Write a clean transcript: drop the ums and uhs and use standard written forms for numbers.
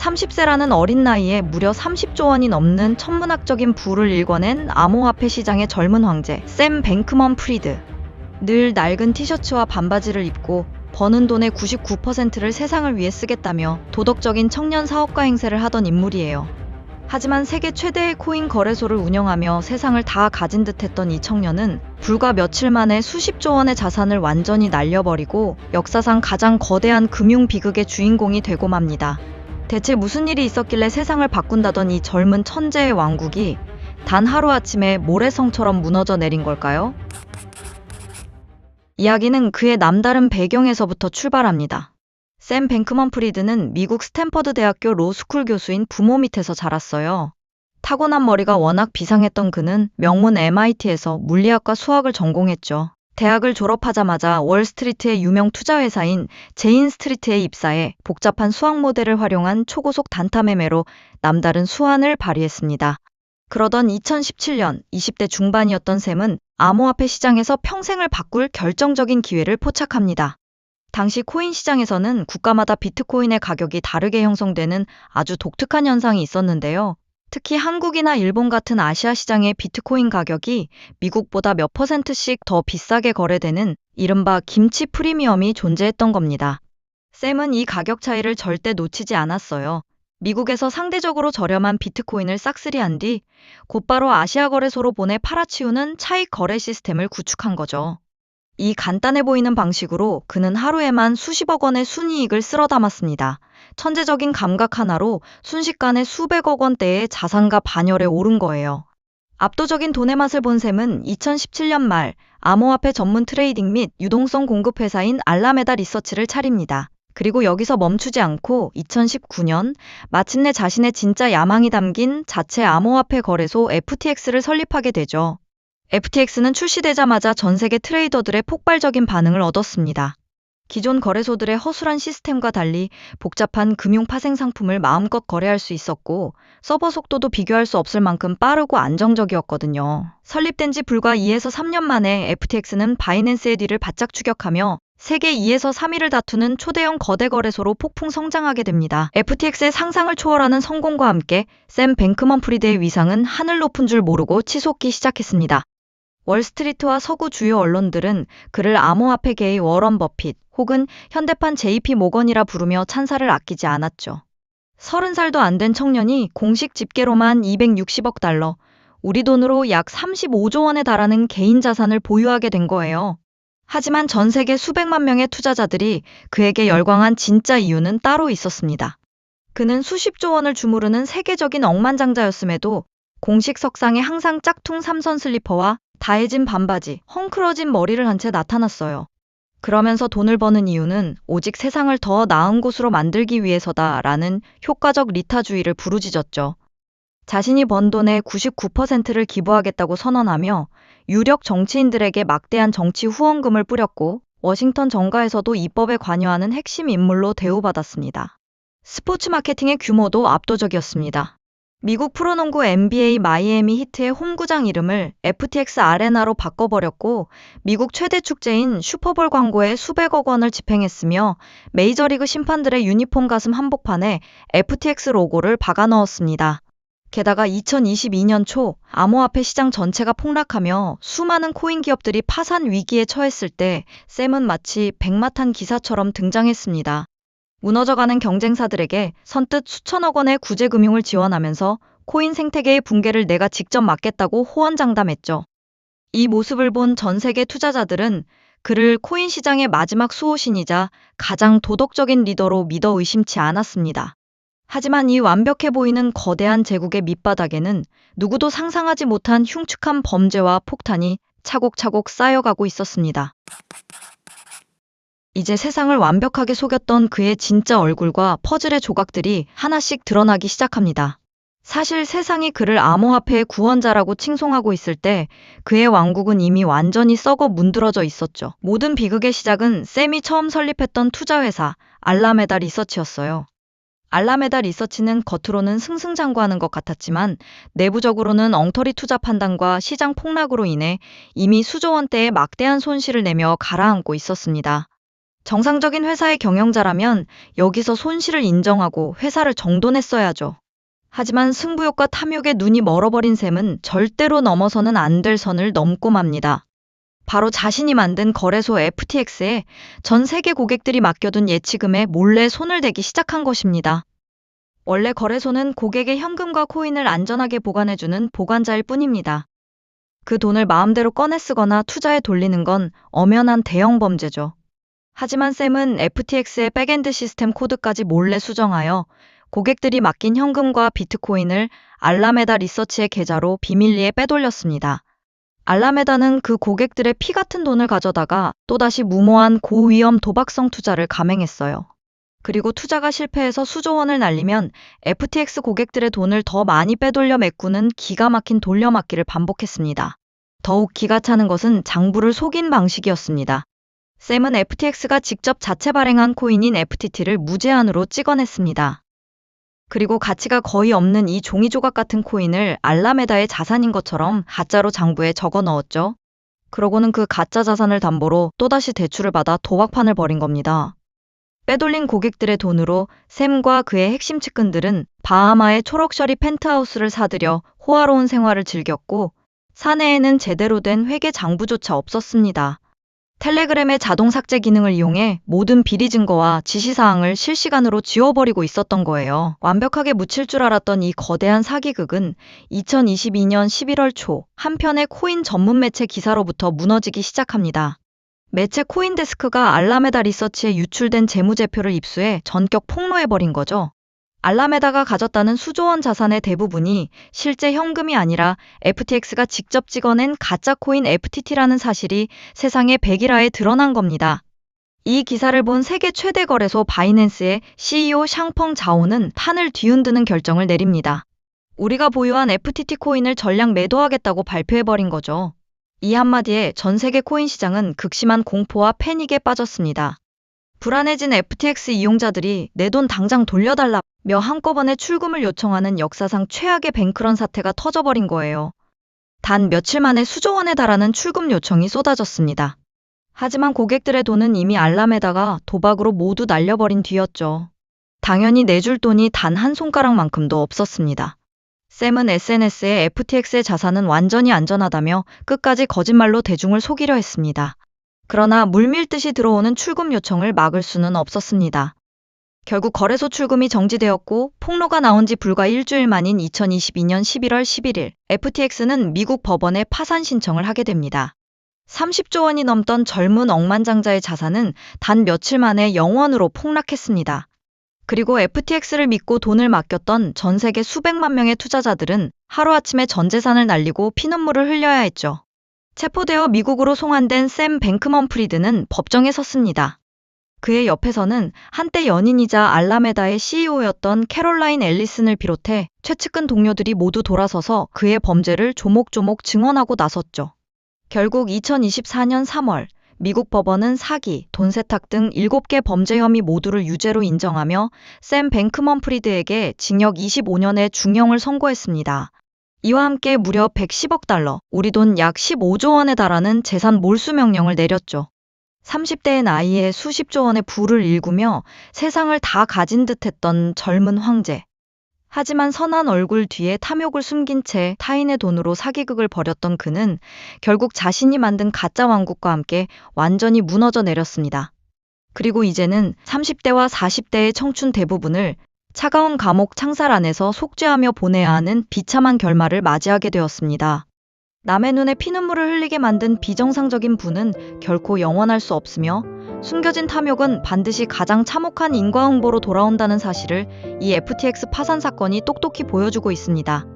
30세라는 어린 나이에 무려 30조 원이 넘는 천문학적인 부를 일궈낸 암호화폐 시장의 젊은 황제 샘 뱅크먼 프리드. 늘 낡은 티셔츠와 반바지를 입고 버는 돈의 99%를 세상을 위해 쓰겠다며 도덕적인 청년 사업가 행세를 하던 인물이에요. 하지만 세계 최대의 코인 거래소를 운영하며 세상을 다 가진 듯했던 이 청년은 불과 며칠 만에 수십조 원의 자산을 완전히 날려버리고 역사상 가장 거대한 금융 비극의 주인공이 되고 맙니다. 대체 무슨 일이 있었길래 세상을 바꾼다던 이 젊은 천재의 왕국이 단 하루아침에 모래성처럼 무너져 내린 걸까요? 이야기는 그의 남다른 배경에서부터 출발합니다. 샘 뱅크먼 프리드는 미국 스탠퍼드 대학교 로스쿨 교수인 부모 밑에서 자랐어요. 타고난 머리가 워낙 비상했던 그는 명문 MIT에서 물리학과 수학을 전공했죠. 대학을 졸업하자마자 월스트리트의 유명 투자회사인 제인 스트리트에 입사해 복잡한 수학 모델을 활용한 초고속 단타 매매로 남다른 수완을 발휘했습니다. 그러던 2017년 20대 중반이었던 샘은 암호화폐 시장에서 평생을 바꿀 결정적인 기회를 포착합니다. 당시 코인 시장에서는 국가마다 비트코인의 가격이 다르게 형성되는 아주 독특한 현상이 있었는데요. 특히 한국이나 일본 같은 아시아 시장의 비트코인 가격이 미국보다 몇 %씩 더 비싸게 거래되는 이른바 김치 프리미엄이 존재했던 겁니다. 샘은 이 가격 차이를 절대 놓치지 않았어요. 미국에서 상대적으로 저렴한 비트코인을 싹쓸이한 뒤 곧바로 아시아 거래소로 보내 팔아치우는 차익 거래 시스템을 구축한 거죠. 이 간단해 보이는 방식으로 그는 하루에만 수십억 원의 순이익을 쓸어 담았습니다. 천재적인 감각 하나로 순식간에 수백억 원대의 자산가 반열에 오른 거예요. 압도적인 돈의 맛을 본 샘은 2017년 말 암호화폐 전문 트레이딩 및 유동성 공급 회사인 알라메다 리서치를 차립니다. 그리고 여기서 멈추지 않고 2019년 마침내 자신의 진짜 야망이 담긴 자체 암호화폐 거래소 FTX를 설립하게 되죠. FTX는 출시되자마자 전 세계 트레이더들의 폭발적인 반응을 얻었습니다. 기존 거래소들의 허술한 시스템과 달리 복잡한 금융 파생 상품을 마음껏 거래할 수 있었고 서버 속도도 비교할 수 없을 만큼 빠르고 안정적이었거든요. 설립된 지 불과 2에서 3년 만에 FTX는 바이낸스의 뒤를 바짝 추격하며 세계 2에서 3위를 다투는 초대형 거대 거래소로 폭풍 성장하게 됩니다. FTX의 상상을 초월하는 성공과 함께 샘 뱅크먼 프리드의 위상은 하늘 높은 줄 모르고 치솟기 시작했습니다. 월스트리트와 서구 주요 언론들은 그를 암호화폐계의 워런 버핏 혹은 현대판 JP 모건이라 부르며 찬사를 아끼지 않았죠. 30살도 안 된 청년이 공식 집계로만 260억 달러, 우리 돈으로 약 35조 원에 달하는 개인 자산을 보유하게 된 거예요. 하지만 전 세계 수백만 명의 투자자들이 그에게 열광한 진짜 이유는 따로 있었습니다. 그는 수십조 원을 주무르는 세계적인 억만장자였음에도 공식 석상에 항상 짝퉁 삼선 슬리퍼와 다해진 반바지, 헝클어진 머리를 한 채 나타났어요. 그러면서 돈을 버는 이유는 오직 세상을 더 나은 곳으로 만들기 위해서다라는 효과적 리타주의를 부르짖었죠. 자신이 번 돈의 99%를 기부하겠다고 선언하며 유력 정치인들에게 막대한 정치 후원금을 뿌렸고 워싱턴 정가에서도 입법에 관여하는 핵심 인물로 대우받았습니다. 스포츠 마케팅의 규모도 압도적이었습니다. 미국 프로농구 NBA 마이애미 히트의 홈구장 이름을 FTX 아레나로 바꿔버렸고 미국 최대 축제인 슈퍼볼 광고에 수백억 원을 집행했으며 메이저리그 심판들의 유니폼 가슴 한복판에 FTX 로고를 박아 넣었습니다. 게다가 2022년 초 암호화폐 시장 전체가 폭락하며 수많은 코인 기업들이 파산 위기에 처했을 때 샘은 마치 백마탄 기사처럼 등장했습니다. 무너져가는 경쟁사들에게 선뜻 수천억 원의 구제금융을 지원하면서 코인 생태계의 붕괴를 내가 직접 막겠다고 호언장담했죠. 이 모습을 본 전 세계 투자자들은 그를 코인 시장의 마지막 수호신이자 가장 도덕적인 리더로 믿어 의심치 않았습니다. 하지만 이 완벽해 보이는 거대한 제국의 밑바닥에는 누구도 상상하지 못한 흉측한 범죄와 폭탄이 차곡차곡 쌓여가고 있었습니다. 이제 세상을 완벽하게 속였던 그의 진짜 얼굴과 퍼즐의 조각들이 하나씩 드러나기 시작합니다. 사실 세상이 그를 암호화폐의 구원자라고 칭송하고 있을 때 그의 왕국은 이미 완전히 썩어 문드러져 있었죠. 모든 비극의 시작은 샘이 처음 설립했던 투자회사 알라메다 리서치였어요. 알라메다 리서치는 겉으로는 승승장구하는 것 같았지만 내부적으로는 엉터리 투자 판단과 시장 폭락으로 인해 이미 수조 원대의 막대한 손실을 내며 가라앉고 있었습니다. 정상적인 회사의 경영자라면 여기서 손실을 인정하고 회사를 정돈했어야죠. 하지만 승부욕과 탐욕에 눈이 멀어버린 샘은 절대로 넘어서는 안 될 선을 넘고 맙니다. 바로 자신이 만든 거래소 FTX에 전 세계 고객들이 맡겨둔 예치금에 몰래 손을 대기 시작한 것입니다. 원래 거래소는 고객의 현금과 코인을 안전하게 보관해주는 보관자일 뿐입니다. 그 돈을 마음대로 꺼내 쓰거나 투자에 돌리는 건 엄연한 대형 범죄죠. 하지만 샘은 FTX의 백엔드 시스템 코드까지 몰래 수정하여 고객들이 맡긴 현금과 비트코인을 알라메다 리서치의 계좌로 비밀리에 빼돌렸습니다. 알라메다는 그 고객들의 피 같은 돈을 가져다가 또다시 무모한 고위험 도박성 투자를 감행했어요. 그리고 투자가 실패해서 수조 원을 날리면 FTX 고객들의 돈을 더 많이 빼돌려 메꾸는 기가 막힌 돌려막기를 반복했습니다. 더욱 기가 차는 것은 장부를 속인 방식이었습니다. 샘은 FTX가 직접 자체 발행한 코인인 FTT를 무제한으로 찍어냈습니다. 그리고 가치가 거의 없는 이 종이 조각 같은 코인을 알라메다의 자산인 것처럼 가짜로 장부에 적어 넣었죠. 그러고는 그 가짜 자산을 담보로 또다시 대출을 받아 도박판을 벌인 겁니다. 빼돌린 고객들의 돈으로 샘과 그의 핵심 측근들은 바하마의 초록셔리 펜트하우스를 사들여 호화로운 생활을 즐겼고 사내에는 제대로 된 회계 장부조차 없었습니다. 텔레그램의 자동 삭제 기능을 이용해 모든 비리 증거와 지시사항을 실시간으로 지워버리고 있었던 거예요. 완벽하게 묻힐 줄 알았던 이 거대한 사기극은 2022년 11월 초 한 편의 코인 전문 매체 기사로부터 무너지기 시작합니다. 매체 코인데스크가 알라메다 리서치에 유출된 재무제표를 입수해 전격 폭로해버린 거죠. 알라메다가 가졌다는 수조 원 자산의 대부분이 실제 현금이 아니라 FTX가 직접 찍어낸 가짜 코인 FTT라는 사실이 세상에 백일화에 드러난 겁니다. 이 기사를 본 세계 최대 거래소 바이낸스의 CEO 샹펑 자오는 판을 뒤흔드는 결정을 내립니다. 우리가 보유한 FTT 코인을 전량 매도하겠다고 발표해버린 거죠. 이 한마디에 전 세계 코인 시장은 극심한 공포와 패닉에 빠졌습니다. 불안해진 FTX 이용자들이 내 돈 당장 돌려달라며 한꺼번에 출금을 요청하는 역사상 최악의 뱅크런 사태가 터져버린 거예요. 단 며칠 만에 수조 원에 달하는 출금 요청이 쏟아졌습니다. 하지만 고객들의 돈은 이미 알라메다가 도박으로 모두 날려버린 뒤였죠. 당연히 내줄 돈이 단 한 손가락만큼도 없었습니다. 샘은 SNS에 FTX의 자산은 완전히 안전하다며 끝까지 거짓말로 대중을 속이려 했습니다. 그러나 물밀듯이 들어오는 출금 요청을 막을 수는 없었습니다. 결국 거래소 출금이 정지되었고 폭로가 나온 지 불과 일주일 만인 2022년 11월 11일 FTX는 미국 법원에 파산 신청을 하게 됩니다. 30조 원이 넘던 젊은 억만장자의 자산은 단 며칠 만에 0원으로 폭락했습니다. 그리고 FTX를 믿고 돈을 맡겼던 전 세계 수백만 명의 투자자들은 하루아침에 전 재산을 날리고 피눈물을 흘려야 했죠. 체포되어 미국으로 송환된 샘 뱅크먼 프리드는 법정에 섰습니다. 그의 옆에서는 한때 연인이자 알라메다의 CEO였던 캐롤라인 앨리슨을 비롯해 최측근 동료들이 모두 돌아서서 그의 범죄를 조목조목 증언하고 나섰죠. 결국 2024년 3월 미국 법원은 사기, 돈 세탁 등 7개 범죄 혐의 모두를 유죄로 인정하며 샘 뱅크먼 프리드에게 징역 25년의 중형을 선고했습니다. 이와 함께 무려 110억 달러, 우리 돈 약 15조 원에 달하는 재산 몰수 명령을 내렸죠. 30대의 나이에 수십조 원의 부를 일구며 세상을 다 가진 듯했던 젊은 황제. 하지만 선한 얼굴 뒤에 탐욕을 숨긴 채 타인의 돈으로 사기극을 벌였던 그는 결국 자신이 만든 가짜 왕국과 함께 완전히 무너져 내렸습니다. 그리고 이제는 30대와 40대의 청춘 대부분을 차가운 감옥 창살 안에서 속죄하며 보내야 하는 비참한 결말을 맞이하게 되었습니다. 남의 눈에 피눈물을 흘리게 만든 비정상적인 분은 결코 영원할 수 없으며 숨겨진 탐욕은 반드시 가장 참혹한 인과응보로 돌아온다는 사실을 이 FTX 파산 사건이 똑똑히 보여주고 있습니다.